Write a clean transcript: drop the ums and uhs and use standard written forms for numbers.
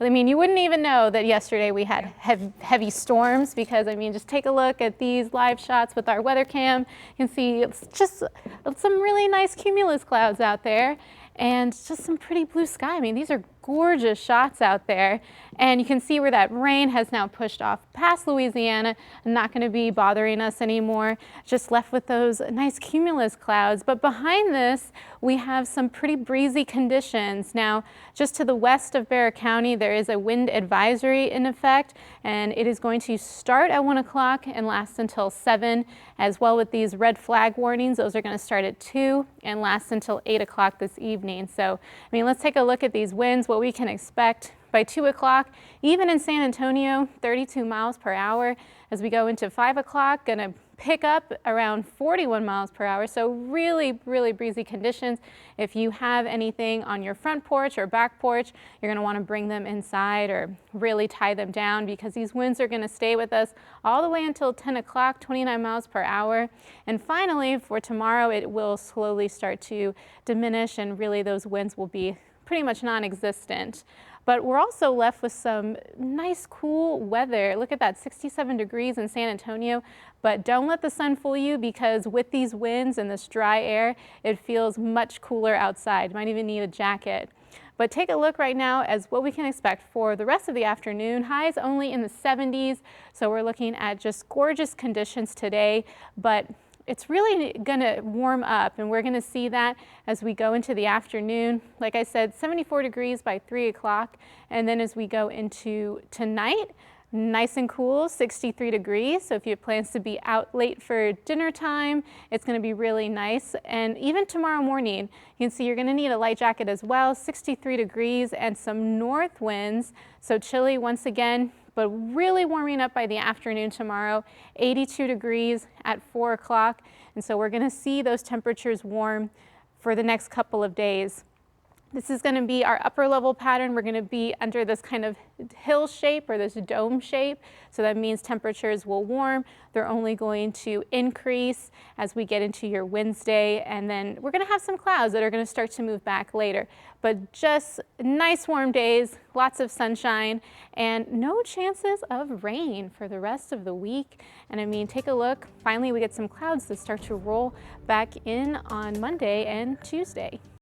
I mean, you wouldn't even know that yesterday we had heavy storms because, I mean, just take a look at these live shots with our weather cam. You can see it's just some really nice cumulus clouds out there and just some pretty blue sky. I mean, these are gorgeous shots out there. And you can see where that rain has now pushed off past Louisiana, not going to be bothering us anymore, just left with those nice cumulus clouds. But behind this, we have some pretty breezy conditions. Now, just to the west of Bexar County, there is a wind advisory in effect, and it is going to start at 1 o'clock and last until 7, as well with these red flag warnings. Those are going to start at 2 and last until 8 o'clock this evening. So, I mean, let's take a look at these winds, what we can expect. By 2 o'clock, even in San Antonio, 32 miles per hour. As we go into 5 o'clock, going to pick up around 41 miles per hour. So really, really breezy conditions. If you have anything on your front porch or back porch, you're going to want to bring them inside or really tie them down because these winds are going to stay with us all the way until 10 o'clock, 29 miles per hour. And finally, for tomorrow, it will slowly start to diminish and really those winds will be pretty much non-existent. But we're also left with some nice cool weather. Look at that, 67 degrees in San Antonio. But don't let the sun fool you because with these winds and this dry air, it feels much cooler outside. You might even need a jacket. But take a look right now as what we can expect for the rest of the afternoon. Highs only in the 70s, so we're looking at just gorgeous conditions today. But it's really going to warm up, and we're going to see that as we go into the afternoon. Like I said, 74 degrees by 3 o'clock, and then as we go into tonight, nice and cool, 63 degrees. So if you have plans to be out late for dinner time, it's going to be really nice. And even tomorrow morning, you can see you're going to need a light jacket as well, 63 degrees and some north winds. So chilly once again, but really warming up by the afternoon tomorrow, 82 degrees at 4 o'clock. And so we're going to see those temperatures warm for the next couple of days. This is going to be our upper level pattern. We're going to be under this kind of hill shape or this dome shape. So that means temperatures will warm. They're only going to increase as we get into your Wednesday. And then we're going to have some clouds that are going to start to move back later. But just nice warm days, lots of sunshine, and no chances of rain for the rest of the week. And I mean, take a look. Finally, we get some clouds that start to roll back in on Monday and Tuesday.